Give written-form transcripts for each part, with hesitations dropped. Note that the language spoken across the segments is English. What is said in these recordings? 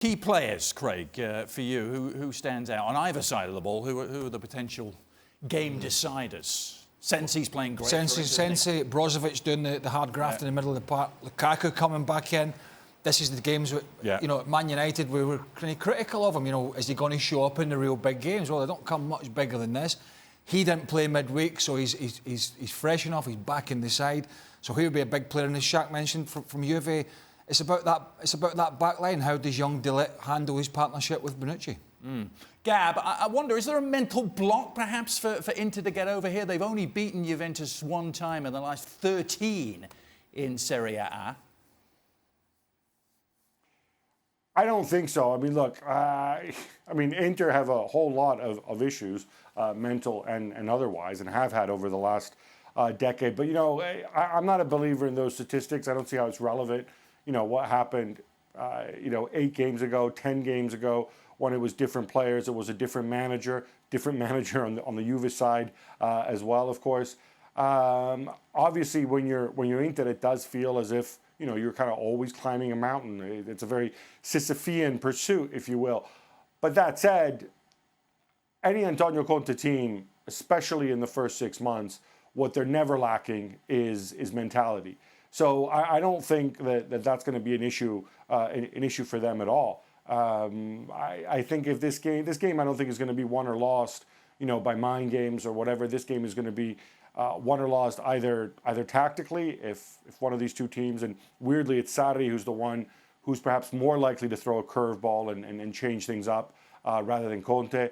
Key players, Craig, for you, who stands out on either side of the ball? Who are the potential game deciders? Sensi's playing great. Sensi, Brozovic doing the hard graft in the middle of the park. Lukaku coming back in. This is the games, you know, at Man United, we were kind of critical of him. You know, is he going to show up in the real big games? Well, they don't come much bigger than this. He didn't play midweek, so he's fresh enough. He's back in the side, so he would be a big player. And as Shaq mentioned, from Juve, it's about that back line. How does young Ligt handle his partnership with Bonucci? Gab, I wonder, is there a mental block perhaps for Inter to get over here? They've only beaten Juventus one time in the last 13 in Serie A. I don't think so. I mean, look, Inter have a whole lot of issues, mental and otherwise, and have had over the last decade. But, you know, I'm not a believer in those statistics. I don't see how it's relevant. You know, what happened, 8 games ago, 10 games ago, when it was different players, it was a different manager on the Juve side as well, of course. Obviously, when you're Inter, it does feel as if, you know, you're kind of always climbing a mountain. It's a very Sisyphean pursuit, if you will. But that said, any Antonio Conte team, especially in the first 6 months, what they're never lacking is mentality. So I don't think that's going to be an issue for them at all. I think if this game I don't think is going to be won or lost, you know, by mind games or whatever. This game is going to be won or lost either tactically, if one of these two teams, and weirdly it's Sarri who's the one who's perhaps more likely to throw a curveball and change things up rather than Conte.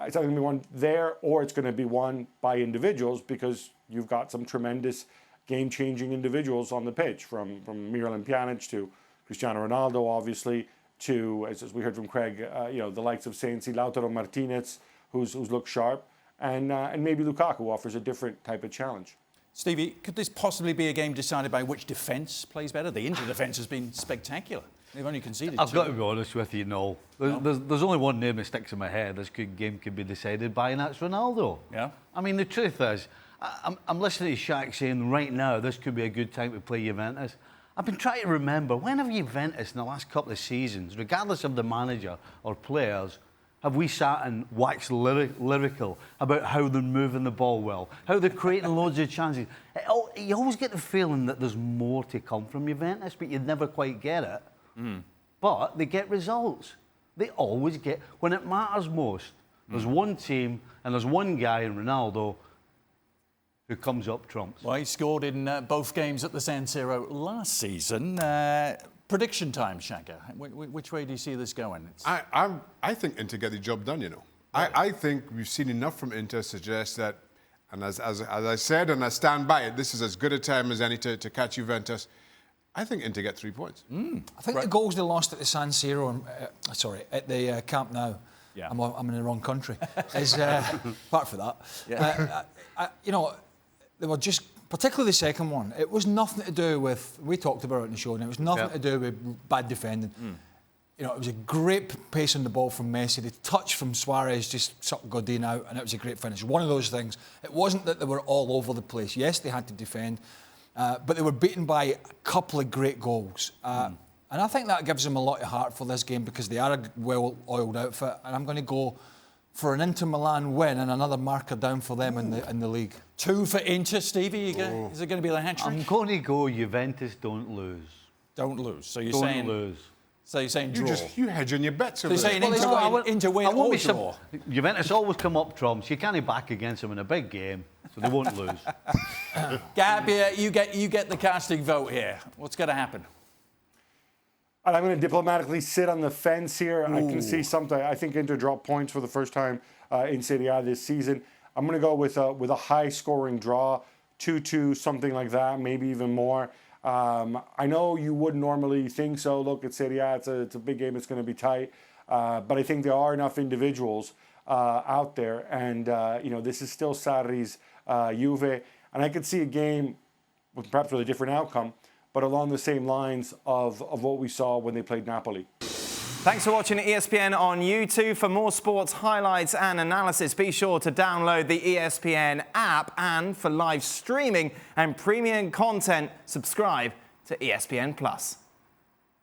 It's either going to be won there, or it's going to be won by individuals, because you've got some tremendous game-changing individuals on the pitch, from Miralem Pjanic to Cristiano Ronaldo, obviously, to, as we heard from Craig, the likes of Sensi, Lautaro, Martinez, who's looked sharp, and maybe Lukaku offers a different type of challenge. Stevie, could this possibly be a game decided by which defence plays better? The Inter defence has been spectacular. They've only conceded I've 2. got to be honest with you, Noel. There's only one name that sticks in my head this game could be decided by, and that's Ronaldo. Yeah. I mean, the truth is, I'm listening to Shaq saying right now this could be a good time to play Juventus. I've been trying to remember, when have Juventus in the last couple of seasons, regardless of the manager or players, have we sat and waxed lyrical about how they're moving the ball well, how they're creating loads of chances? You always get the feeling that there's more to come from Juventus, but you never quite get it. But they get results. They always get, when it matters most, there's one team and there's one guy in Ronaldo who comes up trumps. Well, he scored in both games at the San Siro last season. Prediction time, Shaka. Which way do you see this going? I think Inter get the job done, you know. Really? I think we've seen enough from Inter to suggest that, and as I said, and I stand by it, this is as good a time as any to catch Juventus. I think Inter get 3 points. I think the goals they lost at the San Siro, at the Camp Nou, yeah. I'm in the wrong country, is, apart from that, yeah. They were just, particularly the second one, it was nothing to do with, we talked about it in the show, and it was nothing to do with bad defending. You know, it was a great pace on the ball from Messi. The touch from Suarez just sucked Godin out, and it was a great finish. One of those things. It wasn't that they were all over the place. Yes, they had to defend, but they were beaten by a couple of great goals. And I think that gives them a lot of heart for this game, because they are a well-oiled outfit, and I'm going to go for an Inter Milan win and another marker down for them in the league. 2 for Inter, Stevie. Is it going to be the hat-trick? I'm going to go Juventus don't lose. Don't lose. So you're don't saying lose. So you're saying draw. You hedge on your bets. So you're saying Inter win or draw. Juventus always come up trumps. You can't back against them in a big game, so they won't lose. Gab, you get the casting vote here. What's going to happen? And I'm going to diplomatically sit on the fence here. Ooh. I can see something. I think Inter dropped points for the first time in Serie A this season. I'm going to go with a high-scoring draw, 2-2, something like that, maybe even more. I know you wouldn't normally think so. Look, it's Serie A. It's a big game. It's going to be tight. But I think there are enough individuals out there. And, this is still Sarri's Juve. And I could see a game with perhaps with a different outcome, but along the same lines of what we saw when they played Napoli. Thanks for watching ESPN on YouTube. For more sports highlights and analysis, be sure to download the ESPN app. And for live streaming and premium content, subscribe to ESPN+.